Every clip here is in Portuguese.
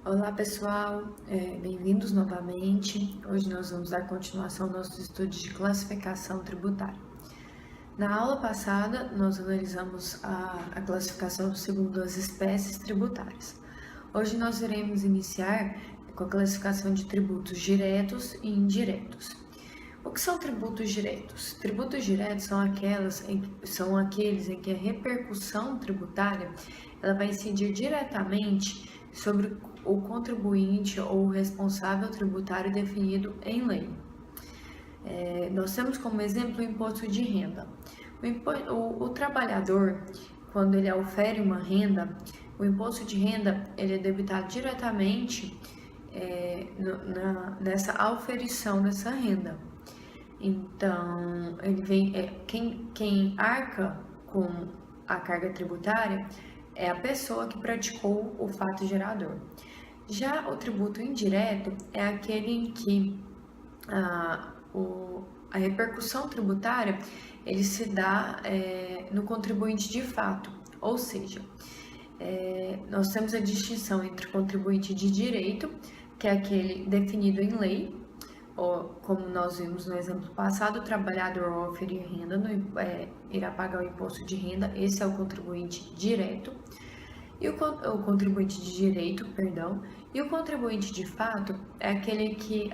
Olá pessoal, bem-vindos novamente. Hoje nós vamos dar continuação ao nosso estudo de classificação tributária. Na aula passada, nós analisamos a classificação segundo as espécies tributárias. Hoje nós iremos iniciar com a classificação de tributos diretos e indiretos. O que são tributos diretos? Tributos diretos são aqueles em que a repercussão tributária ela vai incidir diretamente sobre o contribuinte ou o responsável tributário definido em lei. Nós temos como exemplo o imposto de renda. O trabalhador, quando ele aufere uma renda, o imposto de renda ele é debitado diretamente nessa auferição dessa renda. Então, quem arca com a carga tributária é a pessoa que praticou o fato gerador. Já o tributo indireto é aquele em que a repercussão tributária ele se dá no contribuinte de fato, ou seja, nós temos a distinção entre contribuinte de direito, que é aquele definido em lei, como nós vimos no exemplo passado, o trabalhador ao oferir renda irá pagar o imposto de renda, esse é o contribuinte direto, e o contribuinte de direito, perdão, e o contribuinte de fato é aquele que,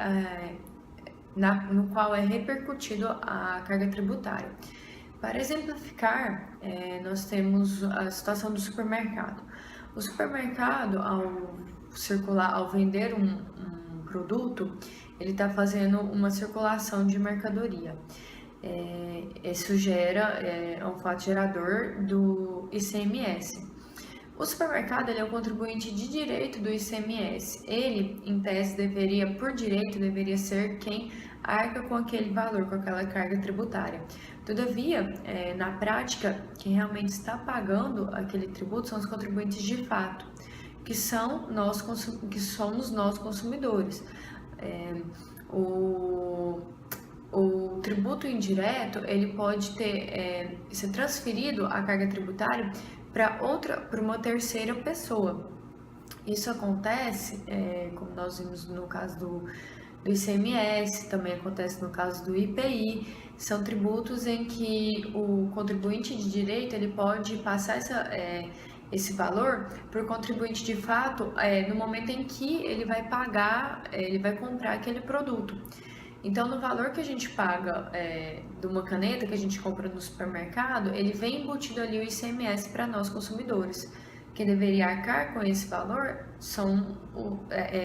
no qual é repercutido a carga tributária. Para exemplificar, nós temos a situação do supermercado. O supermercado, ao vender um produto, ele está fazendo uma circulação de mercadoria. Isso é um fato gerador do ICMS. O supermercado ele é o contribuinte de direito do ICMS. Ele, em tese, por direito, deveria ser quem arca com aquele valor, com aquela carga tributária. Todavia, na prática, quem realmente está pagando aquele tributo são os contribuintes de fato, que somos nós consumidores. O tributo indireto ele pode ser transferido a carga tributária para uma terceira pessoa. Isso acontece, como nós vimos no caso do ICMS, também acontece no caso do IPI, são tributos em que o contribuinte de direito ele pode passar esse valor para o contribuinte de fato no momento em que ele vai comprar aquele produto. Então, no valor que a gente paga de uma caneta que a gente compra no supermercado, ele vem embutido ali o ICMS para nós consumidores. Quem deveria arcar com esse valor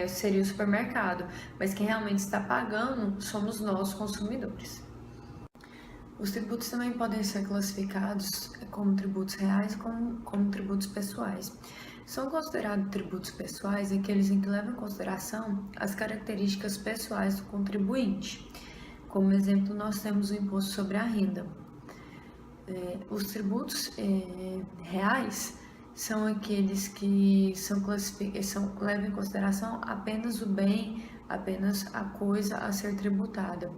seria o supermercado, mas quem realmente está pagando somos nós consumidores. Os tributos também podem ser classificados como tributos reais como tributos pessoais. São considerados tributos pessoais aqueles em que levam em consideração as características pessoais do contribuinte. Como exemplo, nós temos o imposto sobre a renda. Os tributos reais são aqueles que levam em consideração apenas o bem, apenas a coisa a ser tributada,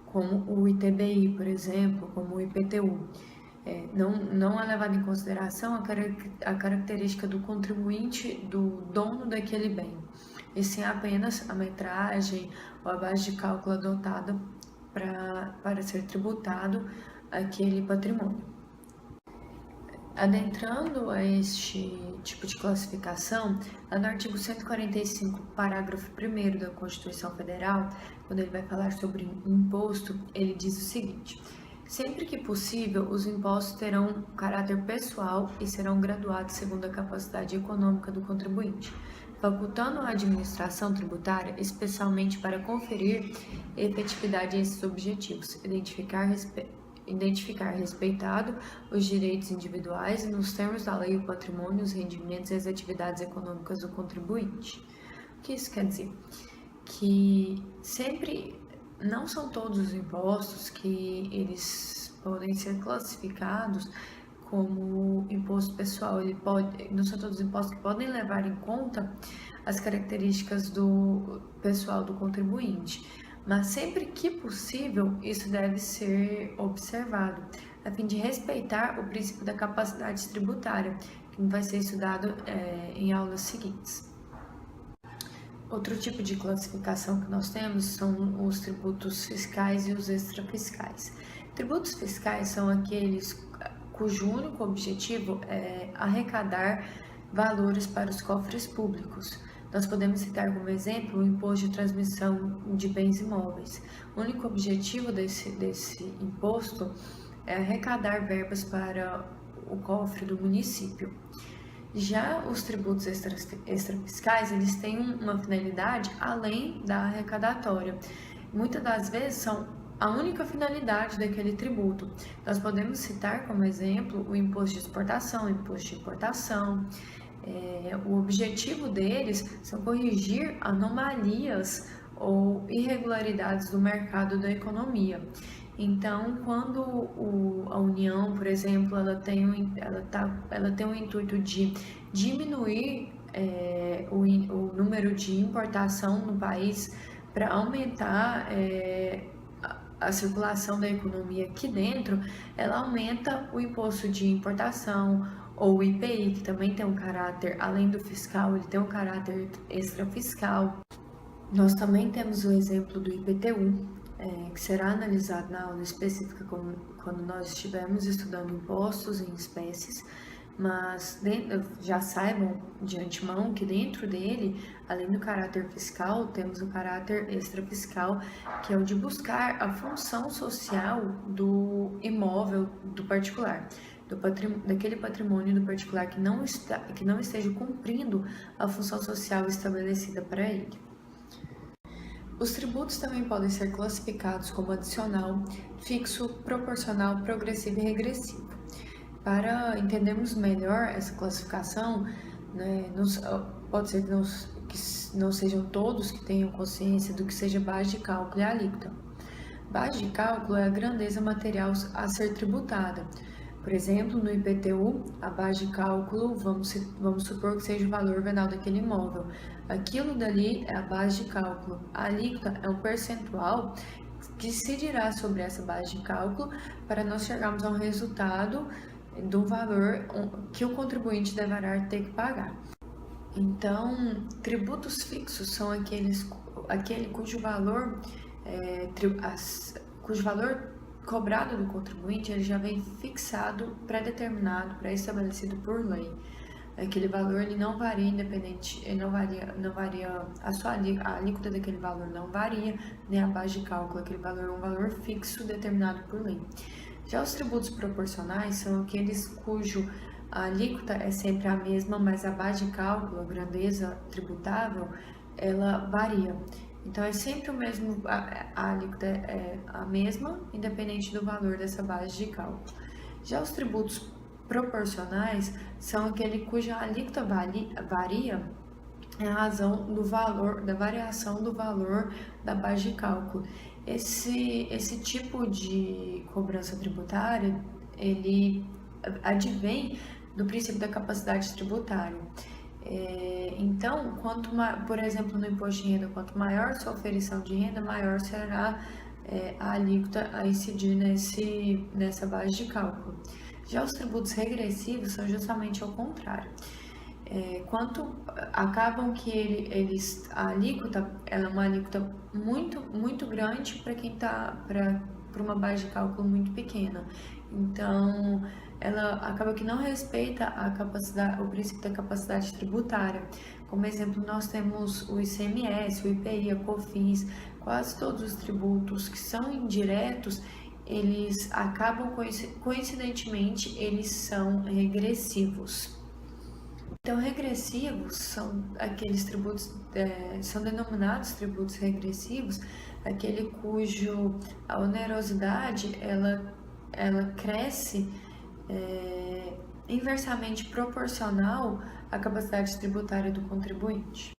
como o ITBI, por exemplo, como o IPTU. Não é levado em consideração a característica do contribuinte, do dono daquele bem, e sim apenas a metragem ou a base de cálculo adotada para ser tributado aquele patrimônio. Adentrando a este tipo de classificação, lá no artigo 145, parágrafo 1º da Constituição Federal, quando ele vai falar sobre imposto, ele diz o seguinte: sempre que possível, os impostos terão caráter pessoal e serão graduados segundo a capacidade econômica do contribuinte, facultando a administração tributária especialmente para conferir efetividade a esses objetivos, identificar respeitado os direitos individuais e nos termos da lei o patrimônio, os rendimentos e as atividades econômicas do contribuinte. O que isso quer dizer? Que não são todos os impostos que eles podem ser classificados como imposto pessoal. Não são todos os impostos que podem levar em conta as características do pessoal do contribuinte, mas sempre que possível isso deve ser observado, a fim de respeitar o princípio da capacidade tributária, que vai ser estudado em aulas seguintes. Outro tipo de classificação que nós temos são os tributos fiscais e os extrafiscais. Tributos fiscais são aqueles cujo único objetivo é arrecadar valores para os cofres públicos. Nós podemos citar como exemplo o imposto de transmissão de bens imóveis. O único objetivo desse imposto é arrecadar verbas para o cofre do município. Já os tributos extrafiscais, eles têm uma finalidade além da arrecadatória. Muitas das vezes são a única finalidade daquele tributo. Nós podemos citar como exemplo o imposto de exportação, o imposto de importação. O objetivo deles são corrigir anomalias ou irregularidades do mercado da economia. Então, quando a União, por exemplo, ela tem o intuito de diminuir o número de importação no país para aumentar a circulação da economia aqui dentro, ela aumenta o imposto de importação ou o IPI, que também tem um caráter, além do fiscal, ele tem um caráter extrafiscal. Nós também temos o exemplo do IPTU, que será analisado na aula específica quando nós estivermos estudando impostos em espécies, mas já saibam de antemão que dentro dele, além do caráter fiscal, temos o caráter extrafiscal, que é o de buscar a função social do imóvel do particular, daquele patrimônio do particular que não esteja cumprindo a função social estabelecida para ele. Os tributos também podem ser classificados como adicional, fixo, proporcional, progressivo e regressivo. Para entendermos melhor essa classificação, né, pode ser que não sejam todos que tenham consciência do que seja base de cálculo e alíquota. Base de cálculo é a grandeza material a ser tributada. Por exemplo, no IPTU, a base de cálculo, vamos supor que seja o valor venal daquele imóvel. Aquilo dali é a base de cálculo. A alíquota é um percentual que se dirá sobre essa base de cálculo para nós chegarmos a um resultado do valor que o contribuinte deverá ter que pagar. Então, tributos fixos são aquele cujo valor cobrado do contribuinte ele já vem fixado, pré-determinado, pré-estabelecido por lei. Aquele valor ele não varia independente, ele não varia a alíquota daquele valor não varia, nem a base de cálculo, aquele valor é um valor fixo determinado por lei. Já os tributos proporcionais são aqueles cujo a alíquota é sempre a mesma, mas a base de cálculo, a grandeza tributável, ela varia. Então, é sempre o mesmo, a alíquota é a mesma, independente do valor dessa base de cálculo. Já os tributos proporcionais são aquele cuja alíquota varia em razão do valor, da variação do valor da base de cálculo. Esse tipo de cobrança tributária, ele advém do princípio da capacidade tributária. Então, por exemplo, no imposto de renda, quanto maior sua oferição de renda, maior será a alíquota a incidir nessa base de cálculo. Já os tributos regressivos são justamente ao contrário. Acabam que a alíquota ela é uma alíquota muito grande para quem para uma base de cálculo muito pequena. Então, ela acaba que não respeita o princípio da capacidade tributária. Como exemplo, nós temos o ICMS, o IPI, a COFINS, quase todos os tributos que são indiretos, eles acabam, coincidentemente, eles são regressivos. Então, regressivos são aqueles tributos, são denominados tributos regressivos, aquele cujo a onerosidade, ela cresce inversamente proporcional à capacidade tributária do contribuinte.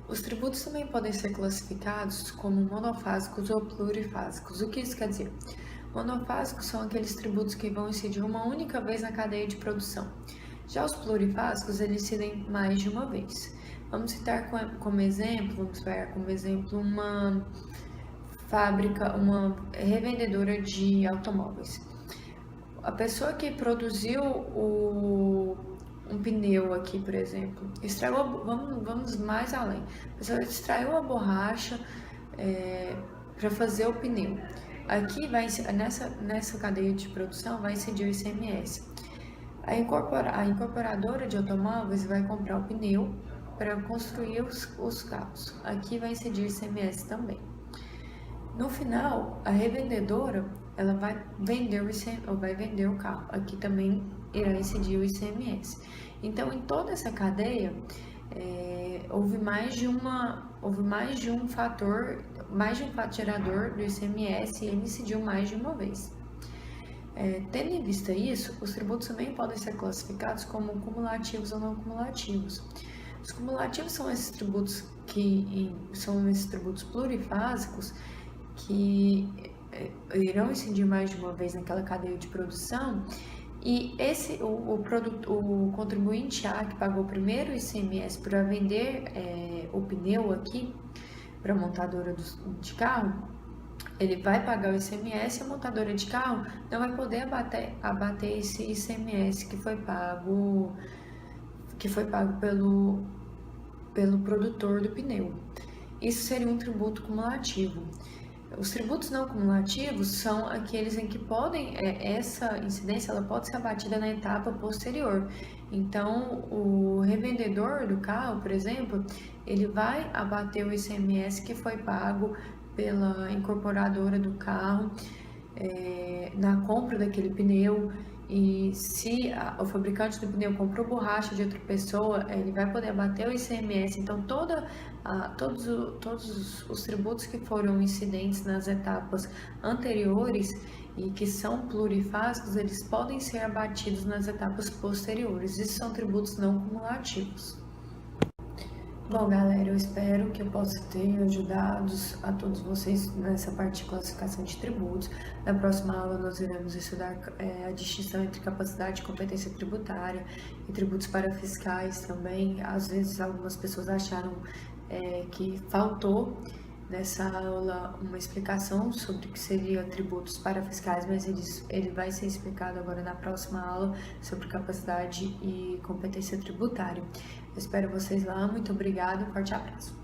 Os tributos também podem ser classificados como monofásicos ou plurifásicos. O que isso quer dizer? Monofásicos são aqueles tributos que vão incidir uma única vez na cadeia de produção. Já os plurifásicos, eles incidem mais de uma vez. Vamos citar como exemplo uma fábrica, uma revendedora de automóveis. A pessoa que produziu um pneu aqui, por exemplo. Vamos mais além. A pessoa extraiu a borracha para fazer o pneu. Aqui nessa cadeia de produção vai incidir o ICMS. A incorporadora de automóveis vai comprar o pneu para construir os carros. Aqui vai incidir o ICMS também. No final, a revendedora ela vai vender o carro. Aqui também irá incidir o ICMS. Então, em toda essa cadeia, houve mais de um fator gerador do ICMS e ele incidiu mais de uma vez. Tendo em vista isso, os tributos também podem ser classificados como cumulativos ou não cumulativos. Os cumulativos são esses tributos plurifásicos que irão incidir mais de uma vez naquela cadeia de produção, e o contribuinte A que pagou primeiro o ICMS para vender o pneu aqui para a montadora de carro, ele vai pagar o ICMS e a montadora de carro não vai poder abater esse ICMS que foi pago pelo produtor do pneu. Isso seria um tributo cumulativo. Os tributos não cumulativos são aqueles em que essa incidência ela pode ser abatida na etapa posterior. Então, o revendedor do carro, por exemplo, ele vai abater o ICMS que foi pago pela incorporadora do carro na compra daquele pneu. E se o fabricante do pneu comprou borracha de outra pessoa, ele vai poder abater o ICMS. Então, todos os tributos que foram incidentes nas etapas anteriores e que são plurifásicos, eles podem ser abatidos nas etapas posteriores. Isso são tributos não cumulativos. Bom, galera, eu espero que eu possa ter ajudado a todos vocês nessa parte de classificação de tributos. Na próxima aula nós iremos estudar a distinção entre capacidade e competência tributária e tributos parafiscais também. Às vezes algumas pessoas acharam que faltou nessa aula uma explicação sobre o que seria tributos parafiscais, mas ele vai ser explicado agora na próxima aula sobre capacidade e competência tributária. Eu espero vocês lá, muito obrigada, um forte abraço.